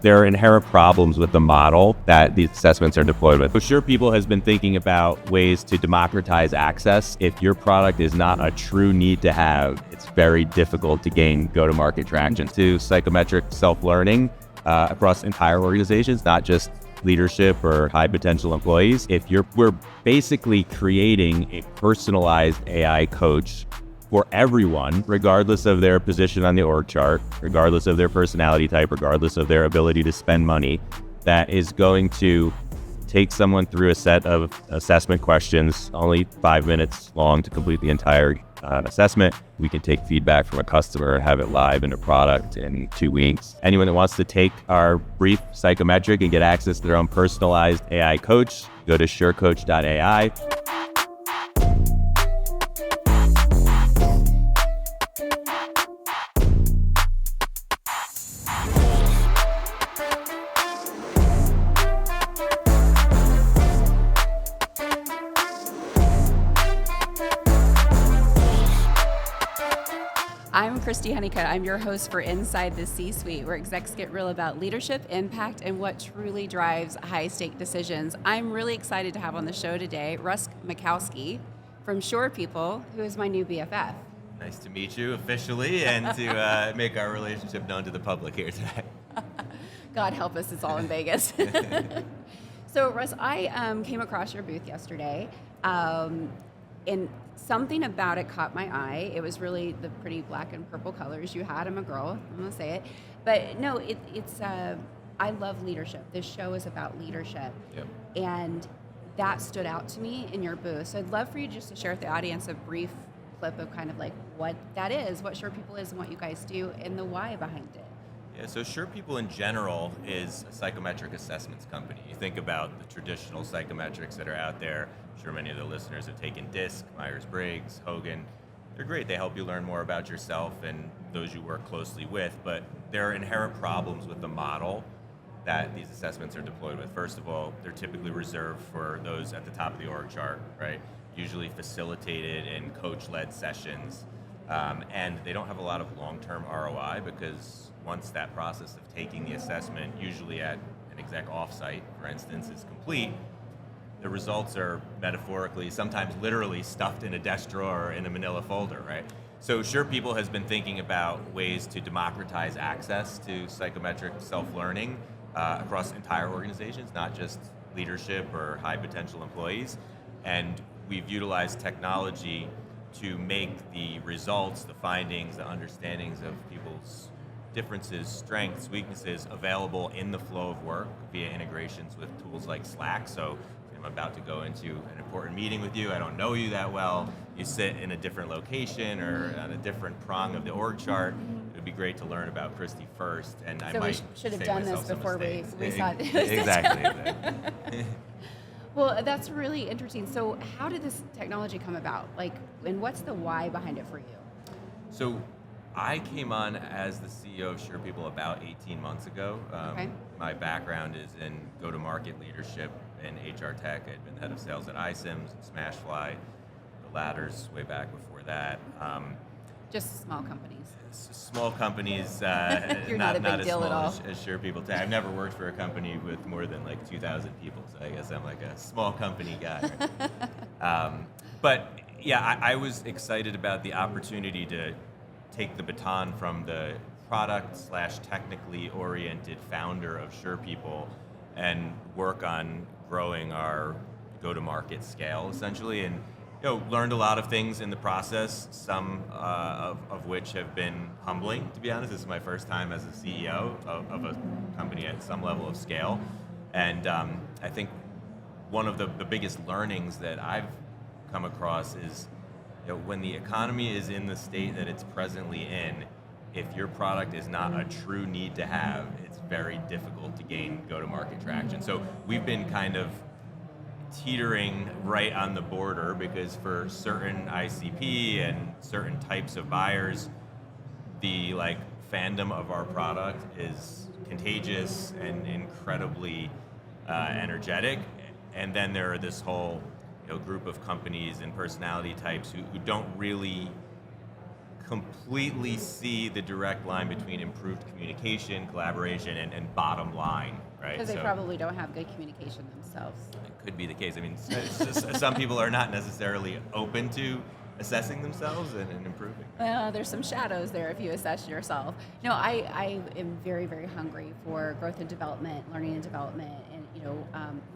there are inherent problems with the model that these assessments are deployed with. So SurePeople has been thinking about ways to democratize access. If your product is not a true need to have, it's very difficult to gain go-to-market traction. To psychometric self-learning across entire organizations, not just leadership or high potential employees. We're basically creating a personalized AI coach for everyone, regardless of their position on the org chart, regardless of their personality type, regardless of their ability to spend money, that is going to take someone through a set of assessment questions, only 5 minutes long to complete the entire assessment. We can take feedback from a customer and have it live in a product in 2 weeks. Anyone that wants to take our brief psychometric and get access to their own personalized AI coach, go to SureCoach.ai. I'm Christy Honeycutt. I'm your host for Inside the C-Suite, where execs get real about leadership, impact, and what truly drives high-stake decisions. I'm really excited to have on the show today Russ Mikowski from SurePeople, who is my new BFF. Nice to meet you officially and to make our relationship known to the public here today. God help us, it's all in Vegas. So Russ, I came across your booth yesterday, and something about it caught my eye. It was really the pretty black and purple colors you had. I'm a girl, I'm gonna say it. But no, it's I love leadership. This show is about leadership. Yep. And that stood out to me in your booth. So I'd love for you just to share with the audience a brief clip of kind of like what that is, what SurePeople is and what you guys do and the why behind it. Yeah, so SurePeople in general is a psychometric assessments company. You think about the traditional psychometrics that are out there. I'm sure many of the listeners have taken DISC, Myers-Briggs, Hogan. They're great. They help you learn more about yourself and those you work closely with, but there are inherent problems with the model that these assessments are deployed with. First of all, they're typically reserved for those at the top of the org chart, right? Usually facilitated in coach-led sessions, and they don't have a lot of long-term ROI because once that process of taking the assessment, usually at an exec offsite, for instance, is complete, the results are metaphorically, sometimes literally stuffed in a desk drawer or in a manila folder, right? So SurePeople has been thinking about ways to democratize access to psychometric self-learning across entire organizations, not just leadership or high potential employees. And we've utilized technology to make the results, the findings, the understandings of people's differences, strengths, weaknesses available in the flow of work via integrations with tools like Slack. So I'm about to go into an important meeting with you. I don't know you that well. You sit in a different location or on a different prong of the org chart. It would be great to learn about Christy first, and so I might we should have save done this myself some before we mistakes. sat. Exactly. Well, that's really interesting. So how did this technology come about? Like, and what's the why behind it for you? So I came on as the CEO of SurePeople about 18 months ago. Okay. My background is in go-to-market leadership and HR tech. I'd been head of sales at iSims and Smashfly, the ladders way back before that. Just small companies. Small companies, You're not not a big as deal small at all. as SurePeople tech. I've never worked for a company with more than like 2,000 people, so I guess I'm like a small company guy. But yeah, I was excited about the opportunity to take the baton from the product/technically oriented founder of SurePeople and work on growing our go-to-market scale essentially, and learned a lot of things in the process, some of which have been humbling, to be honest. This is my first time as a CEO of a company at some level of scale, and I think one of the biggest learnings that I've come across is when the economy is in the state that it's presently in, if your product is not a true need to have, it's very difficult to gain go-to-market traction. So we've been kind of teetering right on the border because for certain ICP and certain types of buyers, the fandom of our product is contagious and incredibly energetic. And then there are this whole group of companies and personality types who don't really completely see the direct line between improved communication, collaboration, and bottom line, right? Because they probably don't have good communication themselves. It could be the case. I mean, some people are not necessarily open to assessing themselves and improving. Well, there's some shadows there if you assess yourself. No, I am very, very hungry for growth and development, learning and development, and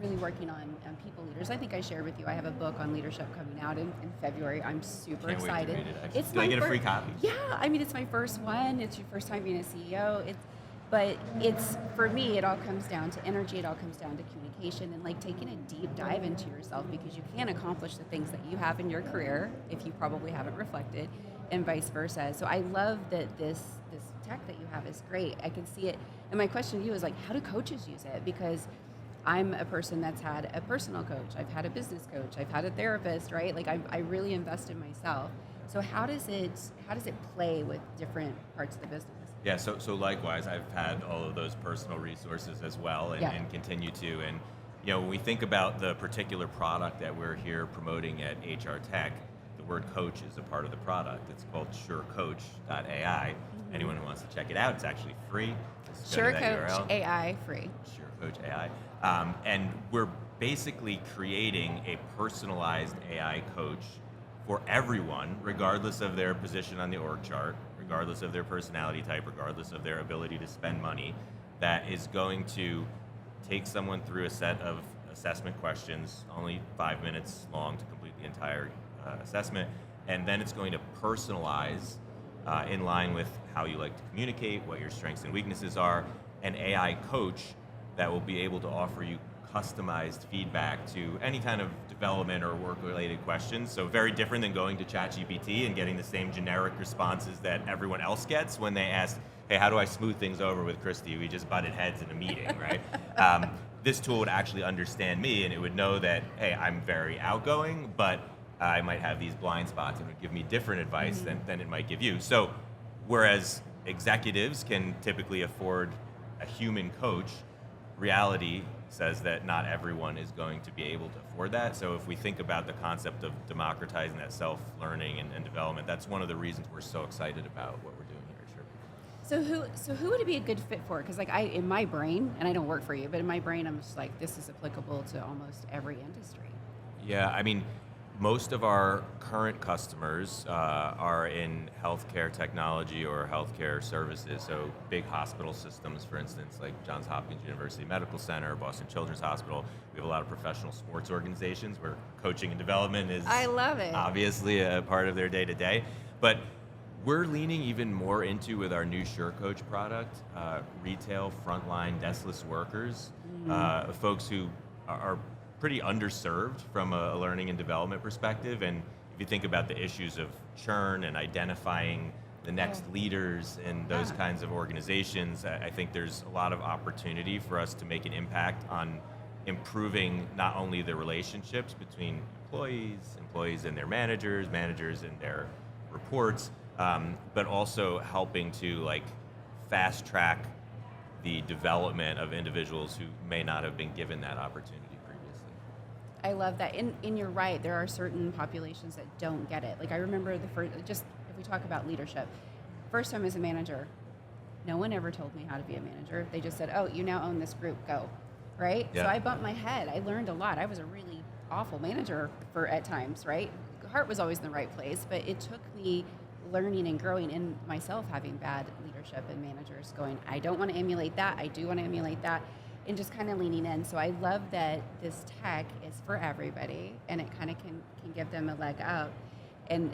really working on people leaders. I think I shared with you, I have a book on leadership coming out in February. I'm super Can't excited. Wait to read it, actually. It's Do I get a free copy? Yeah, I mean, it's my first one. It's your first time being a CEO. But for me, it all comes down to energy. It all comes down to communication and like taking a deep dive into yourself, because you can't accomplish the things that you have in your career if you probably haven't reflected, and vice versa. So I love that this tech that you have is great. I can see it. And my question to you is like, how do coaches use it? Because I'm a person that's had a personal coach. I've had a business coach. I've had a therapist, right? Like I really invest in myself. So how does it play with different parts of the business? Yeah, so likewise, I've had all of those personal resources as well, and continue to. And when we think about the particular product that we're here promoting at HR Tech, the word coach is a part of the product. It's called SureCoach.ai. Mm-hmm. Anyone who wants to check it out, it's actually free. SureCoach.ai free. SureCoach.ai. And we're basically creating a personalized AI coach for everyone, regardless of their position on the org chart, regardless of their personality type, regardless of their ability to spend money, that is going to take someone through a set of assessment questions, only 5 minutes long to complete the entire assessment, and then it's going to personalize in line with how you like to communicate, what your strengths and weaknesses are, an AI coach that will be able to offer you customized feedback to any kind of development or work-related questions. So very different than going to ChatGPT and getting the same generic responses that everyone else gets when they ask, hey, how do I smooth things over with Christy? We just butted heads in a meeting, right? This tool would actually understand me, and it would know that, hey, I'm very outgoing, but I might have these blind spots, and would give me different advice than it might give you. So whereas executives can typically afford a human coach, reality says that not everyone is going to be able to afford that. So if we think about the concept of democratizing that self-learning and development, that's one of the reasons we're so excited about what we're doing here at SureCoach. So who would it be a good fit for? Because in my brain, and I don't work for you, but in my brain, I'm just like, this is applicable to almost every industry. Yeah, I mean, most of our current customers are in healthcare technology or healthcare services, so big hospital systems, for instance, like Johns Hopkins University Medical Center, Boston Children's Hospital. We have a lot of professional sports organizations where coaching and development is I love it. Obviously a part of their day-to-day. But we're leaning even more into, with our new SureCoach product, retail, frontline, deskless workers, folks who are pretty underserved from a learning and development perspective. And if you think about the issues of churn and identifying the next leaders in those kinds of organizations, I think there's a lot of opportunity for us to make an impact on improving not only the relationships between employees and their managers and their reports, but also helping to fast track the development of individuals who may not have been given that opportunity. I love that. And you're right, there are certain populations that don't get it. Like I remember just if we talk about leadership, first time as a manager, no one ever told me how to be a manager. They just said, oh, you now own this group, go, right? Yeah. So I bumped my head. I learned a lot. I was a really awful manager at times, right? Heart was always in the right place, but it took me learning and growing in myself, having bad leadership and managers going, I don't want to emulate that. I do want to emulate that. And just kind of leaning in. So I love that this tech is for everybody, and it kind of can give them a leg up. And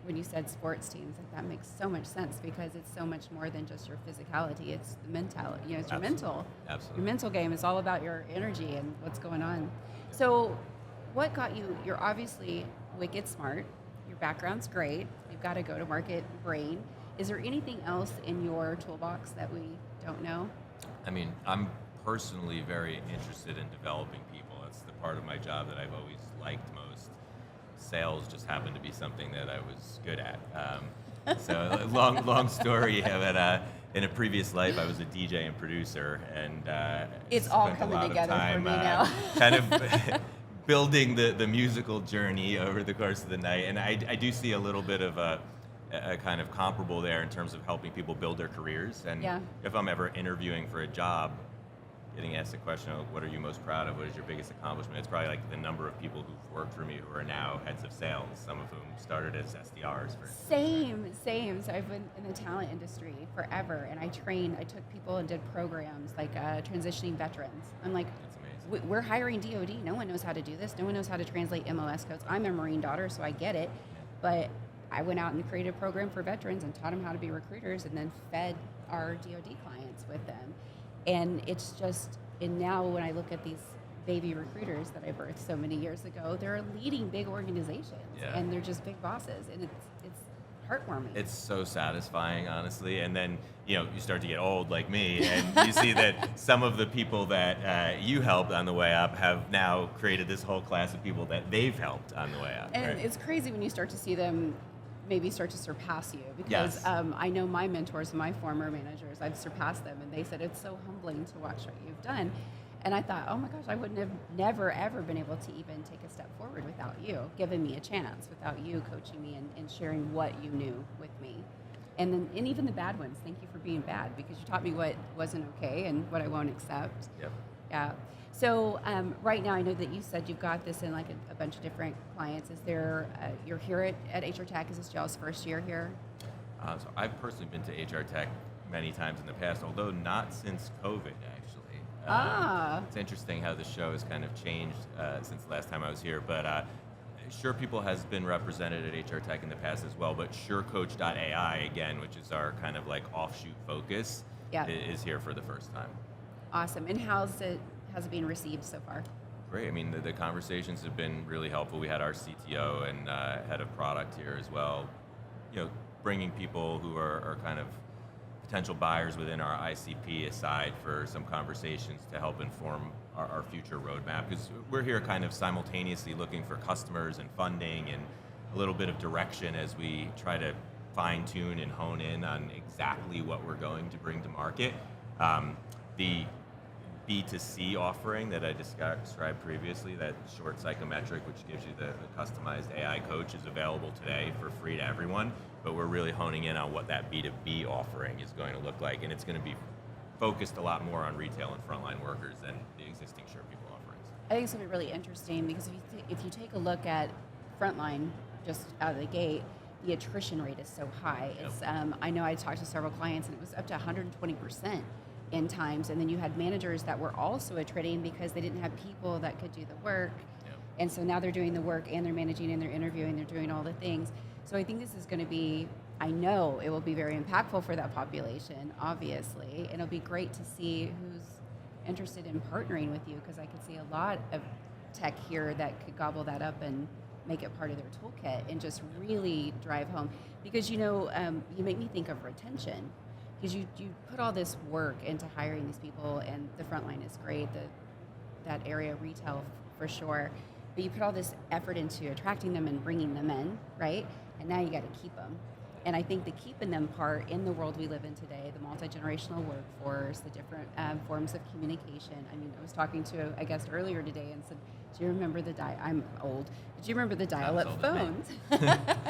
when you said sports teams, that makes so much sense, because it's so much more than just your physicality. It's the mentality. It's your mental. Absolutely. Your mental game is all about your energy and what's going on. So what got you? You're obviously wicked smart. Your background's great. You've got a go-to-market brain. Is there anything else in your toolbox that we don't know? I mean, I'm personally very interested in developing people. That's the part of my job that I've always liked most. Sales just happened to be something that I was good at. So long story, but in a previous life I was a DJ and producer, and it's all coming together for me now. Kind of building the musical journey over the course of the night. And I do see a little bit of a kind of comparable there in terms of helping people build their careers. And Yeah. if I'm ever interviewing for a job, getting asked the question of what are you most proud of, what is your biggest accomplishment, it's probably like the number of people who've worked for me who are now heads of sales, some of whom started as SDRs. Same. So I've been in the talent industry forever, and I took people and did programs like transitioning veterans. I'm like, That's amazing. we're hiring DOD. No one knows how to do this. No one knows how to translate MOS codes. I'm a Marine daughter, so I get it. But I went out and created a program for veterans and taught them how to be recruiters, and then fed our DOD clients with them. And it's just, and now when I look at these baby recruiters that I birthed so many years ago, they're leading big organizations, Yeah. and they're just big bosses, and it's heartwarming. It's so satisfying, honestly. And then, you start to get old like me, and you see that some of the people that you helped on the way up have now created this whole class of people that they've helped on the way up. And right? it's crazy when you start to see them maybe start to surpass you, because Yes. I know my mentors and my former managers, I've surpassed them, and they said it's so humbling to watch what you've done. And I thought, oh my gosh, I wouldn't have never ever been able to even take a step forward without you giving me a chance, without you coaching me and sharing what you knew with me. And even the bad ones, thank you for being bad, because you taught me what wasn't okay and what I won't accept. Yep. Yeah. So right now, I know that you said you've got this in like a bunch of different clients. Is there, you're here at HR Tech, is this y'all's first year here? So I've personally been to HR Tech many times in the past, although not since COVID, actually. It's interesting how the show has kind of changed since the last time I was here, but SurePeople has been represented at HR Tech in the past as well, but SureCoach.ai, again, which is our kind of like offshoot focus, Yeah. is here for the first time. Awesome. And how's it being received so far? Great. I mean, the conversations have been really helpful. We had our CTO and head of product here as well, bringing people who are kind of potential buyers within our ICP aside for some conversations to help inform our future roadmap, because we're here kind of simultaneously looking for customers and funding and a little bit of direction as we try to fine tune and hone in on exactly what we're going to bring to market. The B2C offering that I described previously, that short Psychometric, which gives you the customized AI coach, is available today for free to everyone, but we're really honing in on what that B2B offering is going to look like, and it's going to be focused a lot more on retail and frontline workers than the existing SurePeople offerings. I think it's going to be really interesting, because if you take a look at frontline just out of the gate, the attrition rate is so high. Yep. It's I know I talked to several clients, and it was up to 120% in times, and then you had managers that were also attriting because they didn't have people that could do the work. Yep. And so now they're doing the work, and they're managing, and they're interviewing, they're doing all the things. So I think this is going to be, I know it will be very impactful for that population, obviously, and it'll be great to see who's interested in partnering with you, because I could see a lot of tech here that could gobble that up and make it part of their toolkit and just really drive home. Because you make me think of retention, because you put all this work into hiring these people, and the front line is great, that area, retail for sure, but you put all this effort into attracting them and bringing them in, right? And now you got to keep them. And I think the keeping them part in the world we live in today, the multi-generational workforce, the different forms of communication. I mean, I was talking to a guest earlier today and said, do you remember I'm old. Did you remember the dial-up phones?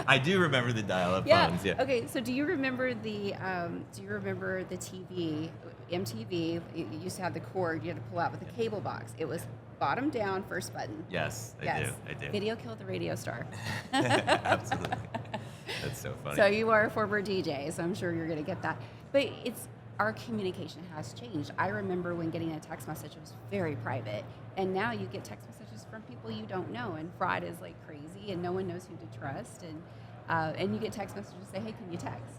I do remember the dial-up Yeah. phones, yeah. Okay, so do you remember the TV, MTV? It used to have the cord you had to pull out with the cable box. It was bottom down, first button. Yes, I do. Video killed the radio star. Absolutely. That's so funny. So you are a former DJ, so I'm sure you're going to get that. But our communication has changed. I remember when getting a text message, it was very private. And now you get text messages from people you don't know, and fraud is like crazy, and no one knows who to trust. And you get text messages that say, hey, can you text?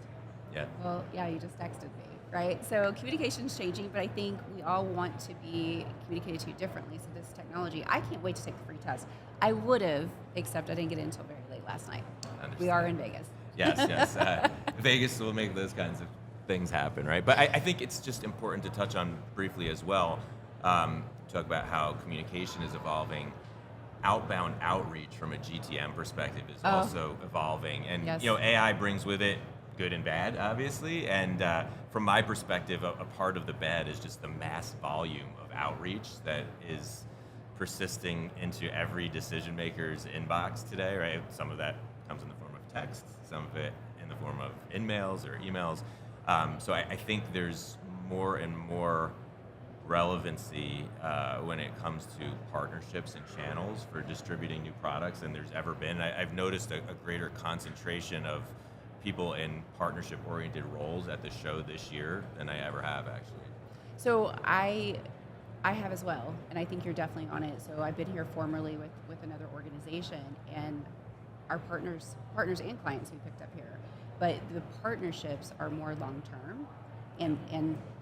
Yeah. Well, yeah, you just texted me, right? So communication's changing, but I think we all want to be communicated to differently. So this technology, I can't wait to take the free test. I would have, except I didn't get it until very late last night. We are in Vegas. Yes. Vegas will make those kinds of things happen, right? But I think it's just important to touch on briefly as well, talk about how communication is evolving. Outbound outreach from a GTM perspective is also evolving. And Yes. AI brings with it good and bad, obviously. And from my perspective, a part of the bad is just the mass volume of outreach that is persisting into every decision maker's inbox today, right? Some of that comes in the form of text, some of it in the the form of in-mails or emails. So I think there's more and more relevancy when it comes to partnerships and channels for distributing new products than there's ever been. I've noticed a greater concentration of people in partnership-oriented roles at the show this year than I ever have, actually. So I have as well, and I think you're definitely on it. So I've been here formerly with another organization, and our partners and clients who picked up here, but the partnerships are more long-term, and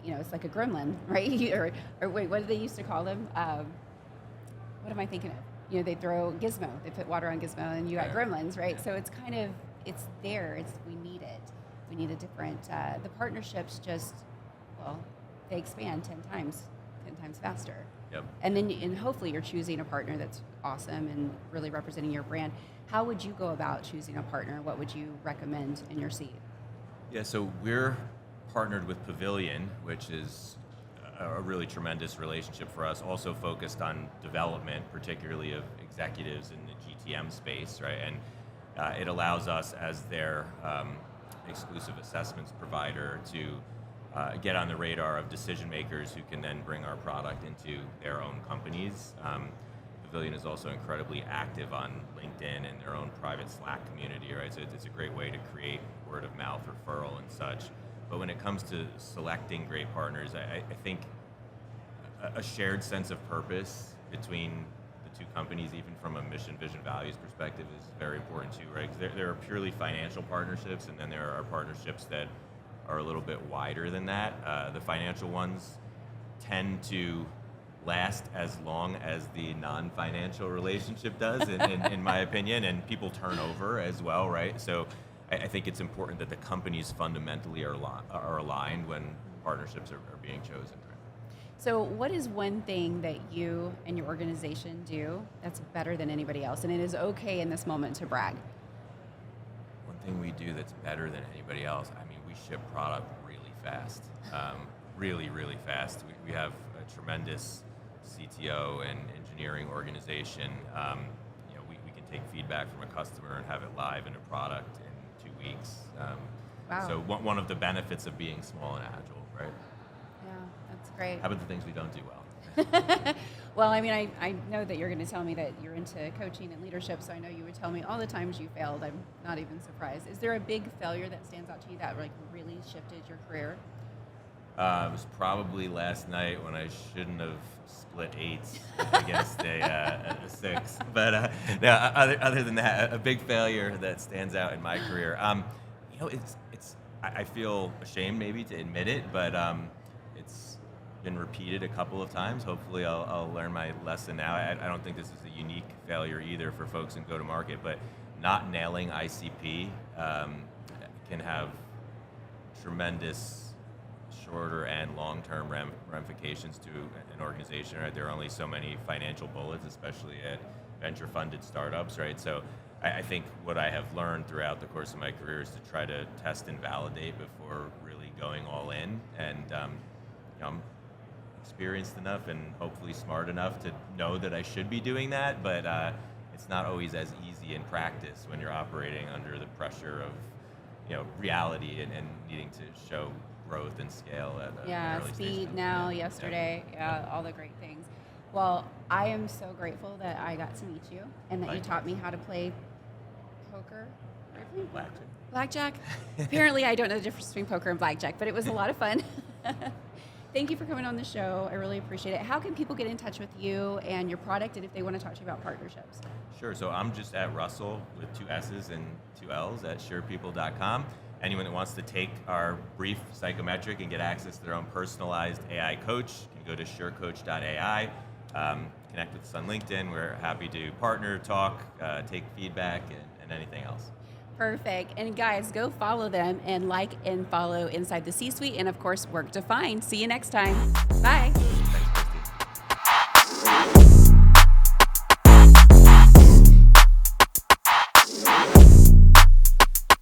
it's like a gremlin, right? or wait, what did they used to call them? What am I thinking of? They throw Gizmo, they put water on Gizmo, and you got gremlins, right? So it's kind of, it's there, we need it. We need a different, the partnerships just, they expand 10 times faster. Yep. And hopefully you're choosing a partner that's awesome and really representing your brand. How would you go about choosing a partner? What would you recommend in your seat? Yeah, so we're partnered with Pavilion, which is a really tremendous relationship for us, also focused on development, particularly of executives in the GTM space, right? And it allows us as their exclusive assessments provider to get on the radar of decision makers who can then bring our product into their own companies. Pavilion is also incredibly active on LinkedIn and their own private Slack community, right? So it's a great way to create word of mouth referral and such. But when it comes to selecting great partners, I think a shared sense of purpose between the two companies, even from a mission, vision, values perspective, is very important too, right? Because there are purely financial partnerships, and then there are partnerships that are a little bit wider than that. The financial ones tend to last as long as the non-financial relationship does, in my opinion, and people turn over as well, right? So I think it's important that the companies fundamentally are aligned when partnerships are being chosen. So what is one thing that you and your organization do that's better than anybody else? And it is okay in this moment to brag. One thing we do that's better than anybody else, we ship product really fast, really, really fast. We have a tremendous CTO and engineering organization. We can take feedback from a customer and have it live in a product in 2 weeks. Wow. So one of the benefits of being small and agile, right? Yeah, that's great. How about the things we don't do well? Well, I know that you're going to tell me that you're into coaching and leadership, so I know you would tell me all the times you failed. I'm not even surprised. Is there a big failure that stands out to you that really shifted your career? It was probably last night when I shouldn't have split 8s against a 6. But no, other than that, a big failure that stands out in my career. I feel ashamed maybe to admit it, but it's been repeated a couple of times. Hopefully I'll learn my lesson now. I don't think this is a unique failure either for folks in go-to-market, but not nailing ICP can have tremendous shorter and long-term ramifications to an organization, right? There are only so many financial bullets, especially at venture-funded startups, right? So I think what I have learned throughout the course of my career is to try to test and validate before really going all in. And I'm experienced enough and hopefully smart enough to know that I should be doing that, but it's not always as easy in practice when you're operating under the pressure of reality and needing to show growth and scale at an early speed stage. now, yesterday, all the great things. Well, I am so grateful that I got to meet you and that you taught me how to play poker. Blackjack? Apparently I don't know the difference between poker and blackjack, but it was a lot of fun. Thank you for coming on the show. I really appreciate it. How can people get in touch with you and your product, and if they want to talk to you about partnerships? Sure. So I'm just at Russell with 2 S's and 2 L's at SurePeople.com. Anyone that wants to take our brief psychometric and get access to their own personalized AI coach can go to SureCoach.ai. Connect with us on LinkedIn. We're happy to partner, talk, take feedback, and anything else. Perfect. And guys, go follow them and like and follow Inside the C-Suite, and of course, Work Defined. See you next time. Bye.